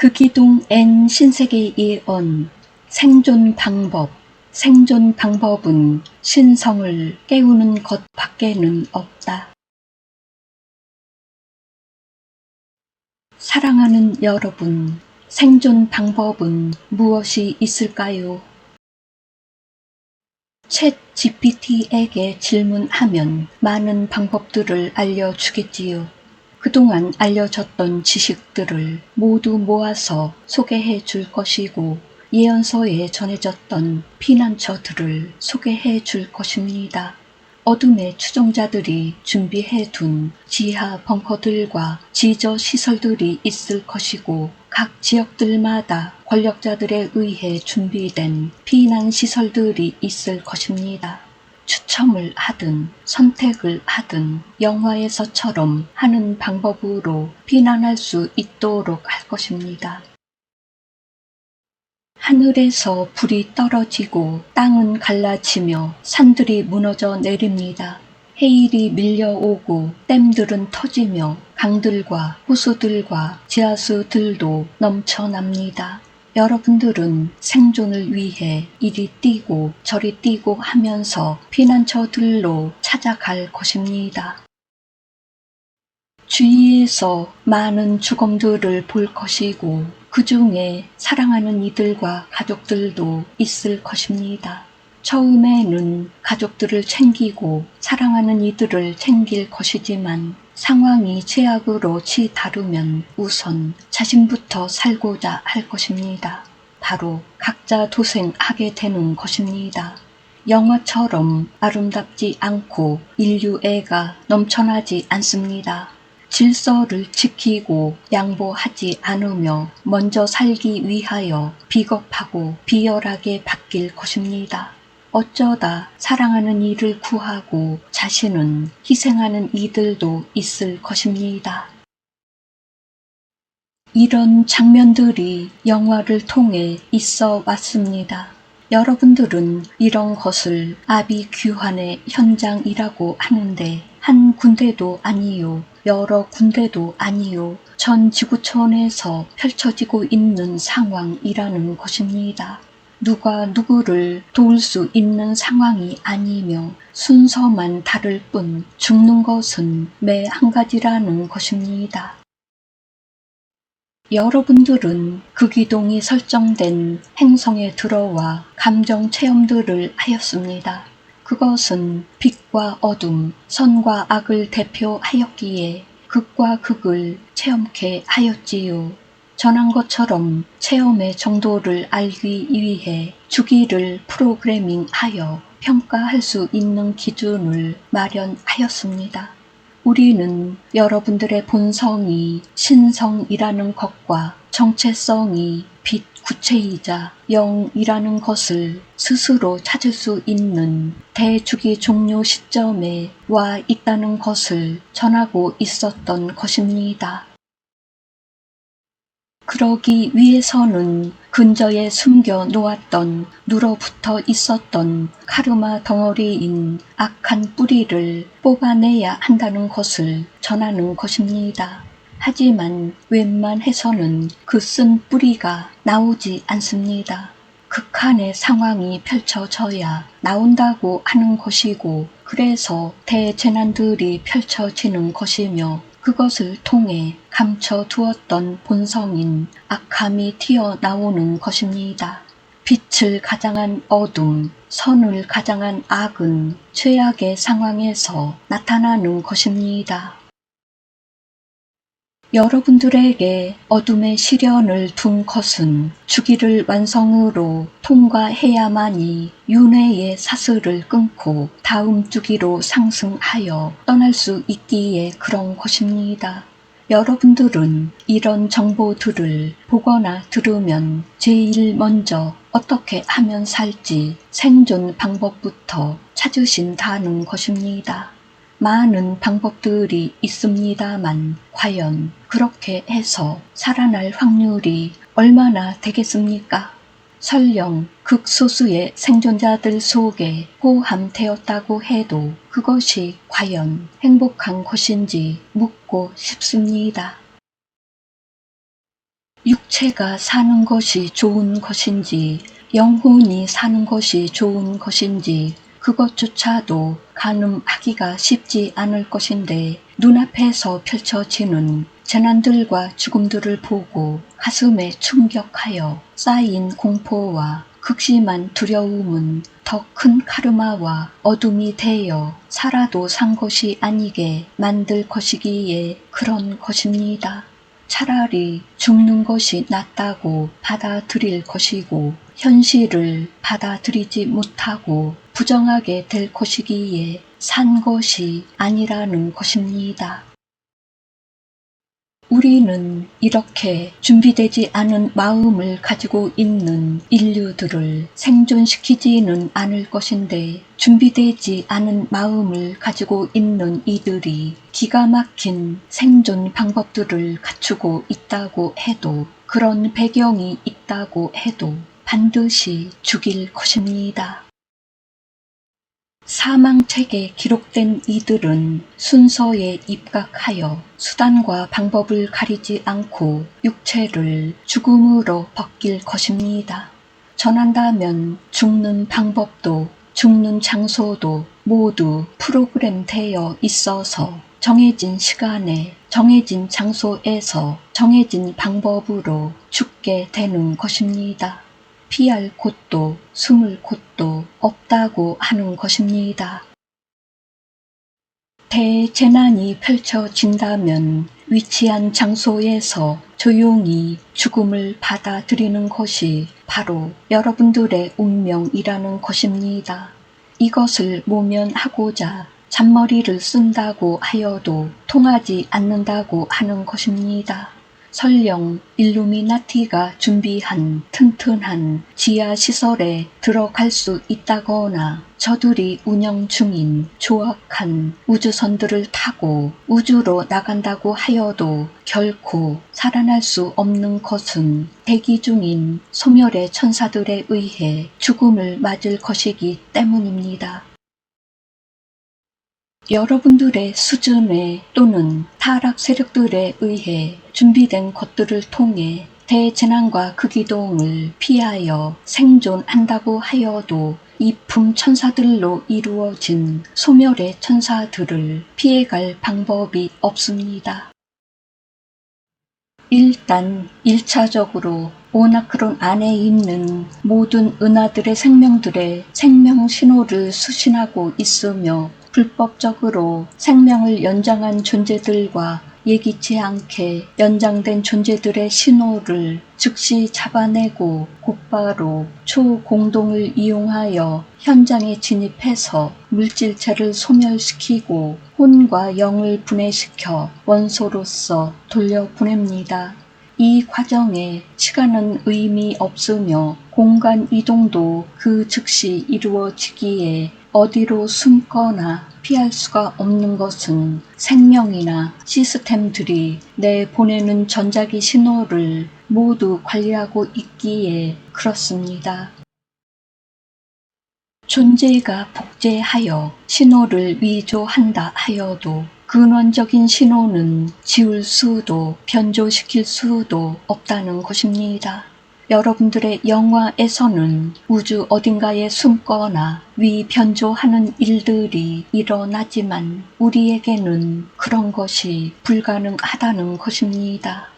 극이동 N 신세계 예언 생존 방법. 생존 방법은 신성을 깨우는 것 밖에는 없다. 사랑하는 여러분, 생존 방법은 무엇이 있을까요? 챗 GPT에게 질문하면 많은 방법들을 알려주겠지요. 그동안 알려졌던 지식들을 모두 모아서 소개해 줄 것이고, 예언서에 전해졌던 피난처들을 소개해 줄 것입니다. 어둠의 추종자들이 준비해 둔 지하 벙커들과 지저 시설들이 있을 것이고, 각 지역들마다 권력자들에 의해 준비된 피난 시설들이 있을 것입니다. 추첨을 하든 선택을 하든 영화에서처럼 하는 방법으로 피난할 수 있도록 할 것입니다. 하늘에서 불이 떨어지고 땅은 갈라지며 산들이 무너져 내립니다. 해일이 밀려오고 댐들은 터지며 강들과 호수들과 지하수들도 넘쳐납니다. 여러분들은 생존을 위해 이리 뛰고 저리 뛰고 하면서 피난처들로 찾아갈 것입니다. 주위에서 많은 죽음들을 볼 것이고 그 중에 사랑하는 이들과 가족들도 있을 것입니다. 처음에는 가족들을 챙기고 사랑하는 이들을 챙길 것이지만 상황이 최악으로 치다르면 우선 자신부터 살고자 할 것입니다. 바로 각자 도생하게 되는 것입니다. 영화처럼 아름답지 않고 인류애가 넘쳐나지 않습니다. 질서를 지키고 양보하지 않으며 먼저 살기 위하여 비겁하고 비열하게 바뀔 것입니다. 어쩌다 사랑하는 이를 구하고 자신은 희생하는 이들도 있을 것입니다. 이런 장면들이 영화를 통해 있어 왔습니다. 여러분들은 이런 것을 아비규환의 현장이라고 하는데 한 군데도 아니요, 여러 군데도 아니요, 전 지구촌에서 펼쳐지고 있는 상황이라는 것입니다. 누가 누구를 도울 수 있는 상황이 아니며 순서만 다를 뿐 죽는 것은 매 한 가지라는 것입니다. 여러분들은 극이동이 설정된 행성에 들어와 감정 체험들을 하였습니다. 그것은 빛과 어둠, 선과 악을 대표하였기에 극과 극을 체험케 하였지요. 전한 것처럼 체험의 정도를 알기 위해 주기를 프로그래밍하여 평가할 수 있는 기준을 마련하였습니다. 우리는 여러분들의 본성이 신성이라는 것과 정체성이 빛 구체이자 영이라는 것을 스스로 찾을 수 있는 대주기 종료 시점에 와 있다는 것을 전하고 있었던 것입니다. 그러기 위해서는 근저에 숨겨 놓았던 눌어붙어 있었던 카르마 덩어리인 악한 뿌리를 뽑아내야 한다는 것을 전하는 것입니다. 하지만 웬만해서는 그 쓴 뿌리가 나오지 않습니다. 극한의 상황이 펼쳐져야 나온다고 하는 것이고, 그래서 대재난들이 펼쳐지는 것이며, 그것을 통해 감춰두었던 본성인 악함이 튀어나오는 것입니다. 빛을 가장한 어둠, 선을 가장한 악은 최악의 상황에서 나타나는 것입니다. 여러분들에게 어둠의 시련을 둔 것은 주기를 완성으로 통과해야만이 윤회의 사슬을 끊고 다음 주기로 상승하여 떠날 수 있기에 그런 것입니다. 여러분들은 이런 정보들을 보거나 들으면 제일 먼저 어떻게 하면 살지 생존 방법부터 찾으신다는 것입니다. 많은 방법들이 있습니다만 과연 그렇게 해서 살아날 확률이 얼마나 되겠습니까? 설령 극소수의 생존자들 속에 포함되었다고 해도 그것이 과연 행복한 것인지 묻고 싶습니다. 육체가 사는 것이 좋은 것인지 영혼이 사는 것이 좋은 것인지 그것조차도 가늠하기가 쉽지 않을 것인데 눈앞에서 펼쳐지는 재난들과 죽음들을 보고 가슴에 충격하여 쌓인 공포와 극심한 두려움은 더 큰 카르마와 어둠이 되어 살아도 산 것이 아니게 만들 것이기에 그런 것입니다. 차라리 죽는 것이 낫다고 받아들일 것이고 현실을 받아들이지 못하고 부정하게 될 것이기에 산 것이 아니라는 것입니다. 우리는 이렇게 준비되지 않은 마음을 가지고 있는 인류들을 생존시키지는 않을 것인데 준비되지 않은 마음을 가지고 있는 이들이 기가 막힌 생존 방법들을 갖추고 있다고 해도 그런 배경이 있다고 해도 반드시 죽일 것입니다. 사망책에 기록된 이들은 순서에 입각하여 수단과 방법을 가리지 않고 육체를 죽음으로 벗길 것입니다. 전한다면 죽는 방법도 죽는 장소도 모두 프로그램되어 있어서 정해진 시간에 정해진 장소에서 정해진 방법으로 죽게 되는 것입니다. 피할 곳도 숨을 곳도 없다고 하는 것입니다. 대재난이 펼쳐진다면 위치한 장소에서 조용히 죽음을 받아들이는 것이 바로 여러분들의 운명이라는 것입니다. 이것을 모면하고자 잔머리를 쓴다고 하여도 통하지 않는다고 하는 것입니다. 설령 일루미나티가 준비한 튼튼한 지하시설에 들어갈 수 있다거나 저들이 운영 중인 조악한 우주선들을 타고 우주로 나간다고 하여도 결코 살아날 수 없는 것은 대기 중인 소멸의 천사들에 의해 죽음을 맞을 것이기 때문입니다. 여러분들의 수준에 또는 타락 세력들에 의해 준비된 것들을 통해 대재난과 극이동을 피하여 생존한다고 하여도 이 품천사들로 이루어진 소멸의 천사들을 피해갈 방법이 없습니다. 일단 1차적으로 오나크론 안에 있는 모든 은하들의 생명들의 생명 신호를 수신하고 있으며 불법적으로 생명을 연장한 존재들과 예기치 않게 연장된 존재들의 신호를 즉시 잡아내고 곧바로 초공동을 이용하여 현장에 진입해서 물질체를 소멸시키고 혼과 영을 분해시켜 원소로서 돌려보냅니다. 이 과정에 시간은 의미 없으며 공간 이동도 그 즉시 이루어지기에 어디로 숨거나 피할 수가 없는 것은 생명이나 시스템들이 내보내는 전자기 신호를 모두 관리하고 있기에 그렇습니다. 존재가 복제하여 신호를 위조한다 하여도 근원적인 신호는 지울 수도 변조시킬 수도 없다는 것입니다. 여러분들의 영화에서는 우주 어딘가에 숨거나 위변조하는 일들이 일어나지만 우리에게는 그런 것이 불가능하다는 것입니다.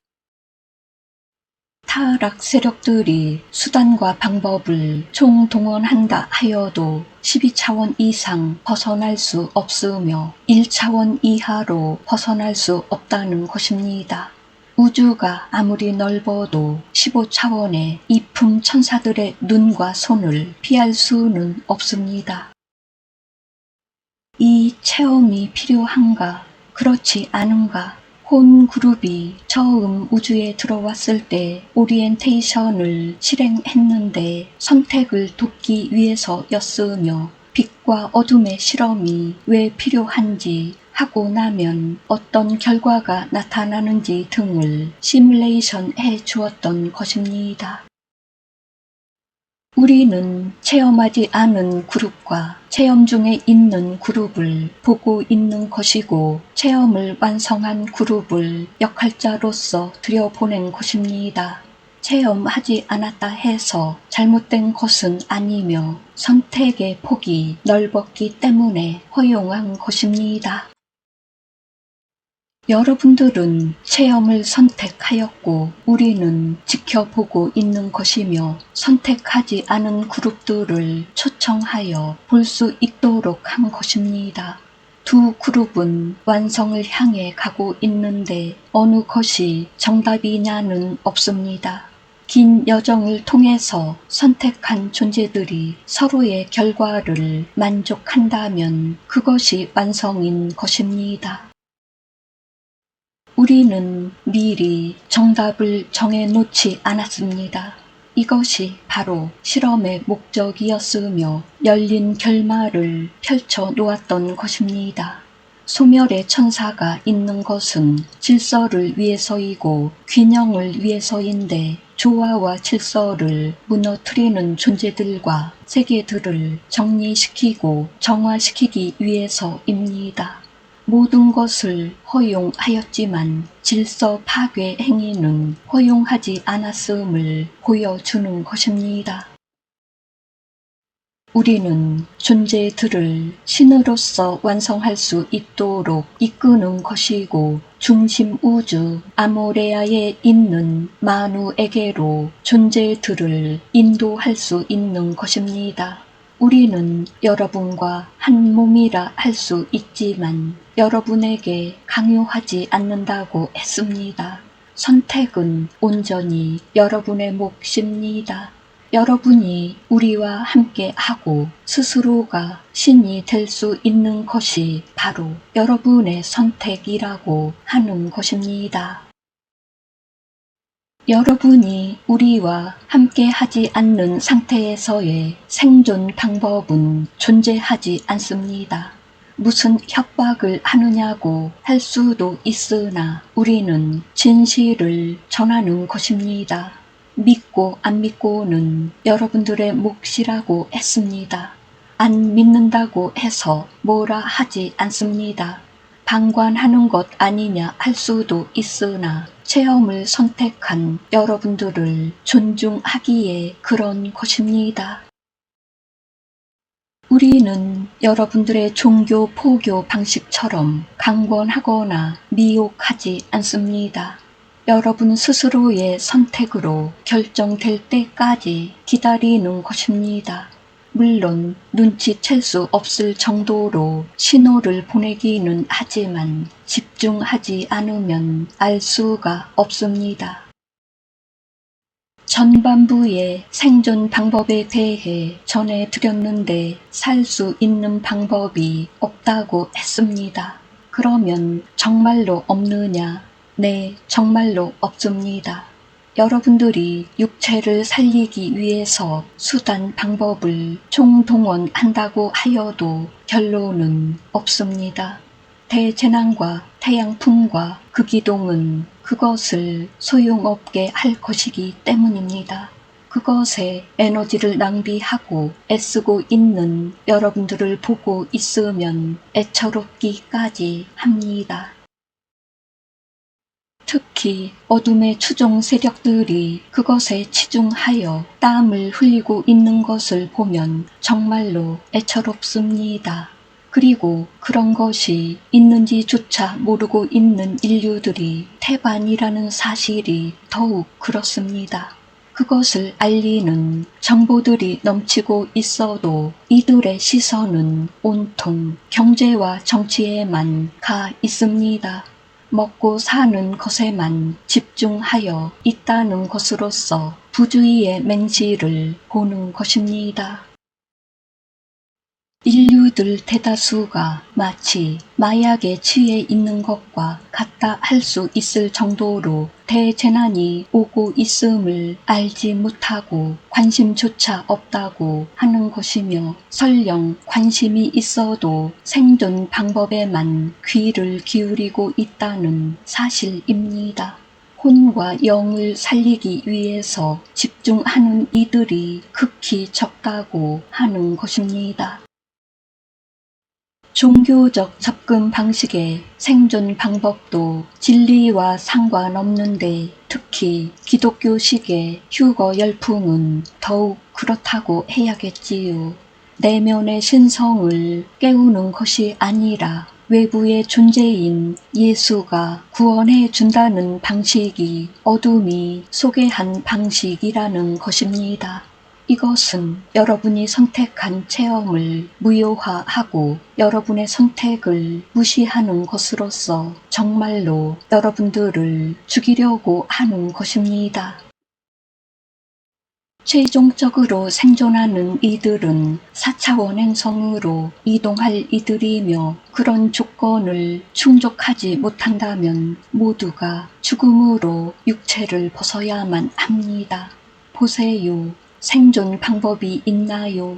타락 세력들이 수단과 방법을 총동원한다 하여도 12차원 이상 벗어날 수 없으며 1차원 이하로 벗어날 수 없다는 것입니다. 우주가 아무리 넓어도 15차원의 이품 천사들의 눈과 손을 피할 수는 없습니다. 이 체험이 필요한가? 그렇지 않은가? 혼 그룹이 처음 우주에 들어왔을 때 오리엔테이션을 실행했는데 선택을 돕기 위해서였으며 빛과 어둠의 실험이 왜 필요한지 하고 나면 어떤 결과가 나타나는지 등을 시뮬레이션 해 주었던 것입니다. 우리는 체험하지 않은 그룹과 체험 중에 있는 그룹을 보고 있는 것이고 체험을 완성한 그룹을 역할자로서 들여보낸 것입니다. 체험하지 않았다 해서 잘못된 것은 아니며 선택의 폭이 넓었기 때문에 허용한 것입니다. 여러분들은 체험을 선택하였고 우리는 지켜보고 있는 것이며 선택하지 않은 그룹들을 초청하여 볼 수 있도록 한 것입니다. 두 그룹은 완성을 향해 가고 있는데 어느 것이 정답이냐는 없습니다. 긴 여정을 통해서 선택한 존재들이 서로의 결과를 만족한다면 그것이 완성인 것입니다. 우리는 미리 정답을 정해놓지 않았습니다. 이것이 바로 실험의 목적이었으며 열린 결말을 펼쳐 놓았던 것입니다. 소멸의 천사가 있는 것은 질서를 위해서이고 균형을 위해서인데 조화와 질서를 무너뜨리는 존재들과 세계들을 정리시키고 정화시키기 위해서입니다. 모든 것을 허용하였지만 질서 파괴 행위는 허용하지 않았음을 보여주는 것입니다. 우리는 존재들을 신으로서 완성할 수 있도록 이끄는 것이고 중심 우주 아모레아에 있는 만우에게로 존재들을 인도할 수 있는 것입니다. 우리는 여러분과 한 몸이라 할 수 있지만 여러분에게 강요하지 않는다고 했습니다. 선택은 온전히 여러분의 몫입니다. 여러분이 우리와 함께하고 스스로가 신이 될 수 있는 것이 바로 여러분의 선택이라고 하는 것입니다. 여러분이 우리와 함께하지 않는 상태에서의 생존 방법은 존재하지 않습니다. 무슨 협박을 하느냐고 할 수도 있으나 우리는 진실을 전하는 것입니다. 믿고 안 믿고는 여러분들의 몫이라고 했습니다. 안 믿는다고 해서 뭐라 하지 않습니다. 방관하는 것 아니냐 할 수도 있으나 체험을 선택한 여러분들을 존중하기에 그런 것입니다. 우리는 여러분들의 종교 포교 방식처럼 강권하거나 미혹하지 않습니다. 여러분 스스로의 선택으로 결정될 때까지 기다리는 것입니다. 물론 눈치챌 수 없을 정도로 신호를 보내기는 하지만 집중하지 않으면 알 수가 없습니다. 전반부의 생존 방법에 대해 전해드렸는데 살 수 있는 방법이 없다고 했습니다. 그러면 정말로 없느냐? 네, 정말로 없습니다. 여러분들이 육체를 살리기 위해서 수단 방법을 총동원한다고 하여도 결론은 없습니다. 대재난과 태양풍과 극이동은 그것을 소용없게 할 것이기 때문입니다. 그것에 에너지를 낭비하고 애쓰고 있는 여러분들을 보고 있으면 애처롭기까지 합니다. 특히 어둠의 추종 세력들이 그것에 치중하여 땀을 흘리고 있는 것을 보면 정말로 애처롭습니다. 그리고 그런 것이 있는지조차 모르고 있는 인류들이 태반이라는 사실이 더욱 그렇습니다. 그것을 알리는 정보들이 넘치고 있어도 이들의 시선은 온통 경제와 정치에만 가 있습니다. 먹고 사는 것에만 집중하여 있다는 것으로서 부주의의 맹지를 보는 것입니다. 인류들 대다수가 마치 마약에 취해 있는 것과 같다 할 수 있을 정도로 대재난이 오고 있음을 알지 못하고 관심조차 없다고 하는 것이며 설령 관심이 있어도 생존 방법에만 귀를 기울이고 있다는 사실입니다. 혼과 영을 살리기 위해서 집중하는 이들이 극히 적다고 하는 것입니다. 종교적 접근 방식의 생존 방법도 진리와 상관없는데 특히 기독교식의 휴거 열풍은 더욱 그렇다고 해야겠지요. 내면의 신성을 깨우는 것이 아니라 외부의 존재인 예수가 구원해 준다는 방식이 어둠이 소개한 방식이라는 것입니다. 이것은 여러분이 선택한 체험을 무효화하고 여러분의 선택을 무시하는 것으로서 정말로 여러분들을 죽이려고 하는 것입니다. 최종적으로 생존하는 이들은 4차원 행성으로 이동할 이들이며 그런 조건을 충족하지 못한다면 모두가 죽음으로 육체를 벗어야만 합니다. 보세요. 생존 방법이 있나요?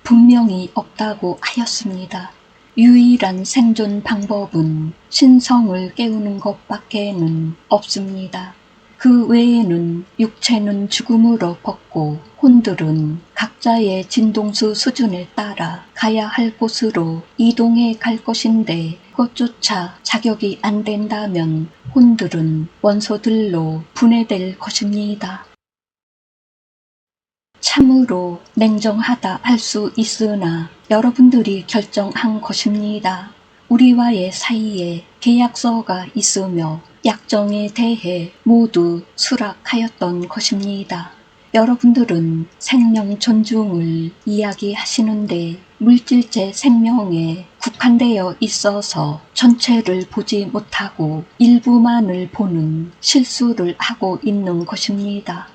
분명히 없다고 하였습니다. 유일한 생존 방법은 신성을 깨우는 것밖에는 없습니다. 그 외에는 육체는 죽음으로 벗고 혼들은 각자의 진동수 수준에 따라 가야 할 곳으로 이동해 갈 것인데 그것조차 자격이 안 된다면 혼들은 원소들로 분해될 것입니다. 참으로 냉정하다 할 수 있으나 여러분들이 결정한 것입니다. 우리와의 사이에 계약서가 있으며 약정에 대해 모두 수락하였던 것입니다. 여러분들은 생명 존중을 이야기하시는데 물질체 생명에 국한되어 있어서 전체를 보지 못하고 일부만을 보는 실수를 하고 있는 것입니다.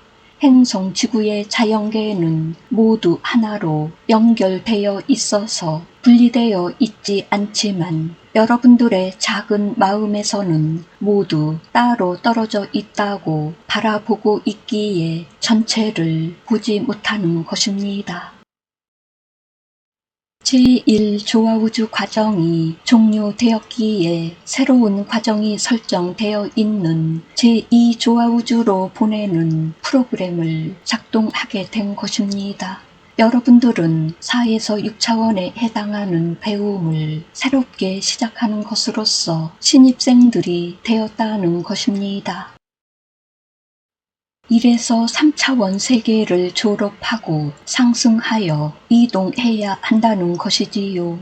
행성 지구의 자연계는 모두 하나로 연결되어 있어서 분리되어 있지 않지만 여러분들의 작은 마음에서는 모두 따로 떨어져 있다고 바라보고 있기에 전체를 보지 못하는 것입니다. 제1조화우주 과정이 종료되었기에 새로운 과정이 설정되어 있는 제2조화우주로 보내는 프로그램을 작동하게 된 것입니다. 여러분들은 4에서 6차원에 해당하는 배움을 새롭게 시작하는 것으로서 신입생들이 되었다는 것입니다. 1에서 3차원 세계를 졸업하고 상승하여 이동해야 한다는 것이지요.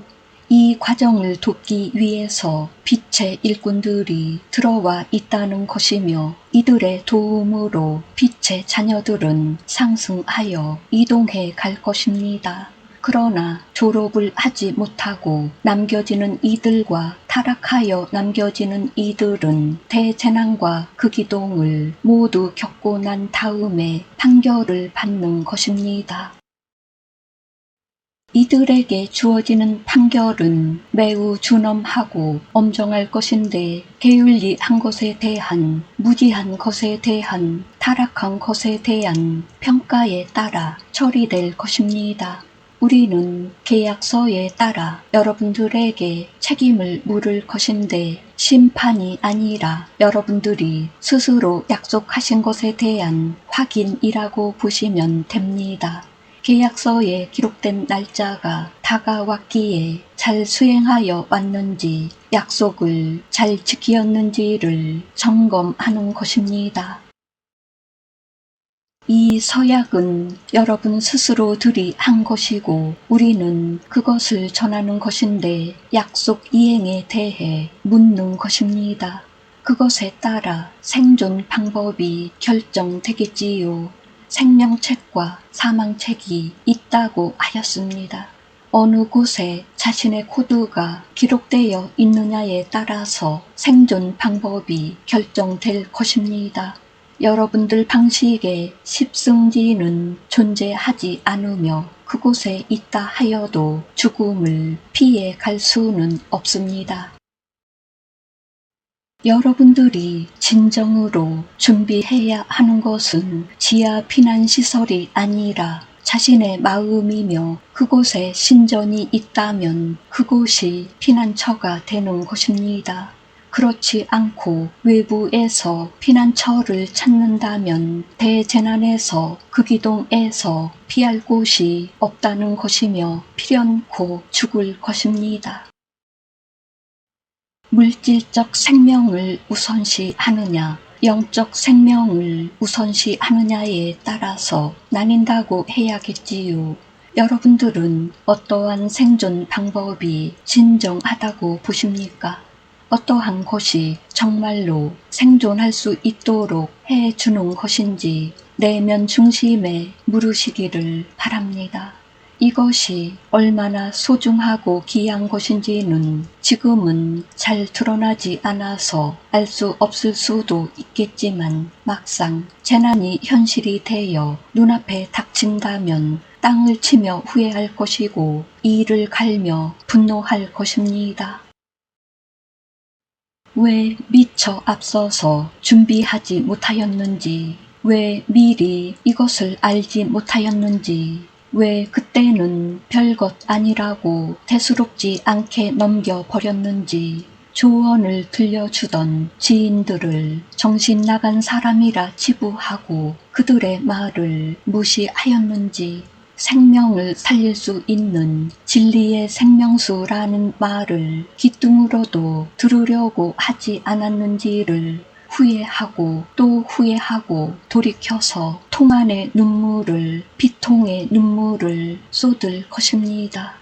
이 과정을 돕기 위해서 빛의 일꾼들이 들어와 있다는 것이며 이들의 도움으로 빛의 자녀들은 상승하여 이동해 갈 것입니다. 그러나 졸업을 하지 못하고 남겨지는 이들과 타락하여 남겨지는 이들은 대재난과 그 기동을 모두 겪고 난 다음에 판결을 받는 것입니다. 이들에게 주어지는 판결은 매우 준엄하고 엄정할 것인데 게을리한 것에 대한, 무지한 것에 대한, 타락한 것에 대한 평가에 따라 처리될 것입니다. 우리는 계약서에 따라 여러분들에게 책임을 물을 것인데 심판이 아니라 여러분들이 스스로 약속하신 것에 대한 확인이라고 보시면 됩니다. 계약서에 기록된 날짜가 다가왔기에 잘 수행하여 왔는지 약속을 잘 지키었는지를 점검하는 것입니다. 이 서약은 여러분 스스로들이 한 것이고 우리는 그것을 전하는 것인데 약속 이행에 대해 묻는 것입니다. 그것에 따라 생존 방법이 결정되겠지요. 생명책과 사망책이 있다고 하였습니다. 어느 곳에 자신의 코드가 기록되어 있느냐에 따라서 생존 방법이 결정될 것입니다. 여러분들 방식의 십승지는 존재하지 않으며 그곳에 있다 하여도 죽음을 피해 갈 수는 없습니다. 여러분들이 진정으로 준비해야 하는 것은 지하 피난시설이 아니라 자신의 마음이며 그곳에 신전이 있다면 그곳이 피난처가 되는 것입니다. 그렇지 않고 외부에서 피난처를 찾는다면 대재난에서 극이동에서 피할 곳이 없다는 것이며 필연코 죽을 것입니다. 물질적 생명을 우선시하느냐, 영적 생명을 우선시하느냐에 따라서 나뉜다고 해야겠지요. 여러분들은 어떠한 생존 방법이 진정하다고 보십니까? 어떠한 것이 정말로 생존할 수 있도록 해주는 것인지 내면 중심에 물으시기를 바랍니다. 이것이 얼마나 소중하고 귀한 것인지는 지금은 잘 드러나지 않아서 알 수 없을 수도 있겠지만 막상 재난이 현실이 되어 눈앞에 닥친다면 땅을 치며 후회할 것이고 이를 갈며 분노할 것입니다. 왜 미처 앞서서 준비하지 못하였는지, 왜 미리 이것을 알지 못하였는지, 왜 그때는 별것 아니라고 대수롭지 않게 넘겨버렸는지, 조언을 들려주던 지인들을 정신 나간 사람이라 치부하고 그들의 말을 무시하였는지, 생명을 살릴 수 있는 진리의 생명수라는 말을 귀뚱으로도 들으려고 하지 않았는지를 후회하고 또 후회하고 돌이켜서 통 안의 눈물을 비통의 눈물을 쏟을 것입니다.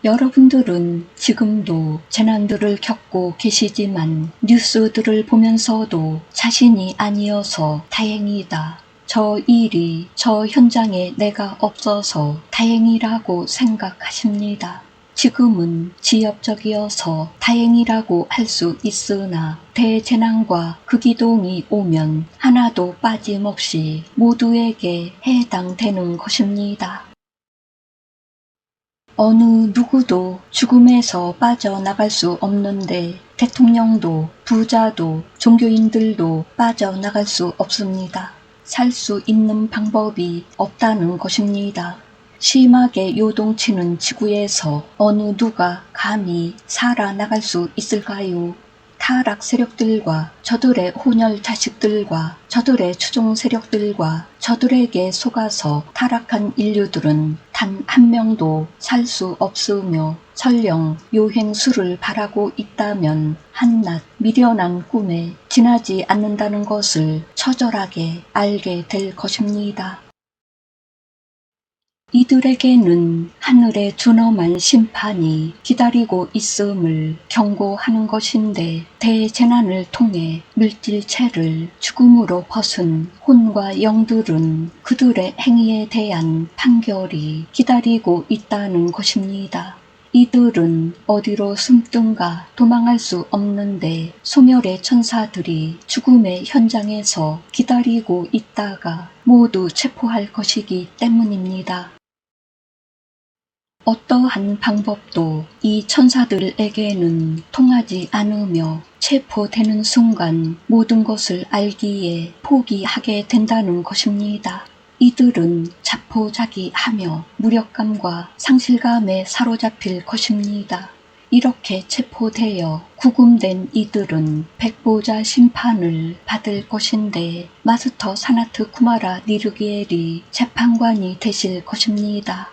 여러분들은 지금도 재난들을 겪고 계시지만 뉴스들을 보면서도 자신이 아니어서 다행이다. 저 일이 저 현장에 내가 없어서 다행이라고 생각하십니다. 지금은 지엽적이어서 다행이라고 할 수 있으나 대재난과 극이동이 오면 하나도 빠짐없이 모두에게 해당되는 것입니다. 어느 누구도 죽음에서 빠져나갈 수 없는데 대통령도 부자도 종교인들도 빠져나갈 수 없습니다. 살 수 있는 방법이 없다는 것입니다. 심하게 요동치는 지구에서 어느 누가 감히 살아나갈 수 있을까요? 타락 세력들과 저들의 혼혈 자식들과 저들의 추종 세력들과 저들에게 속아서 타락한 인류들은 단 한 명도 살 수 없으며 설령 요행수를 바라고 있다면 한낱 미련한 꿈에 지나지 않는다는 것을 처절하게 알게 될 것입니다. 이들에게는 하늘의 준엄한 심판이 기다리고 있음을 경고하는 것인데 대재난을 통해 물질체를 죽음으로 벗은 혼과 영들은 그들의 행위에 대한 판결이 기다리고 있다는 것입니다. 이들은 어디로 숨든가 도망할 수 없는데 소멸의 천사들이 죽음의 현장에서 기다리고 있다가 모두 체포할 것이기 때문입니다. 어떠한 방법도 이 천사들에게는 통하지 않으며 체포되는 순간 모든 것을 알기에 포기하게 된다는 것입니다. 이들은 자포자기하며 무력감과 상실감에 사로잡힐 것입니다. 이렇게 체포되어 구금된 이들은 백보자 심판을 받을 것인데 마스터 사나트 쿠마라 니르기엘이 재판관이 되실 것입니다.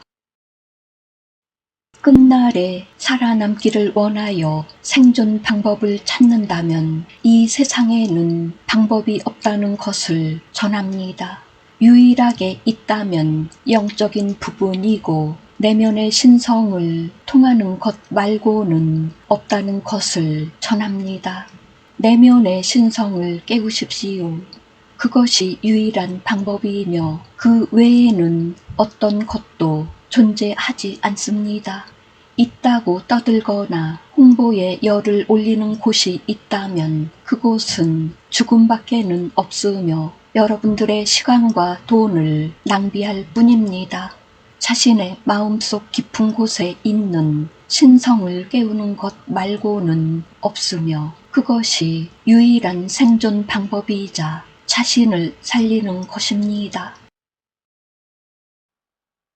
끝날에 살아남기를 원하여 생존 방법을 찾는다면 이 세상에는 방법이 없다는 것을 전합니다. 유일하게 있다면 영적인 부분이고 내면의 신성을 통하는 것 말고는 없다는 것을 전합니다. 내면의 신성을 깨우십시오. 그것이 유일한 방법이며 그 외에는 어떤 것도 존재하지 않습니다. 있다고 떠들거나 홍보에 열을 올리는 곳이 있다면 그곳은 죽음밖에는 없으며 여러분들의 시간과 돈을 낭비할 뿐입니다. 자신의 마음속 깊은 곳에 있는 신성을 깨우는 것 말고는 없으며 그것이 유일한 생존 방법이자 자신을 살리는 것입니다.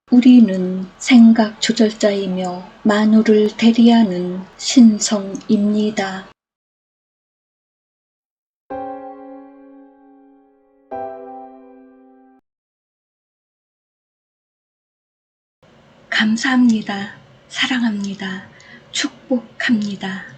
우리는 생각 조절자이며 만우를 대리하는 신성입니다. 감사합니다. 사랑합니다. 축복합니다.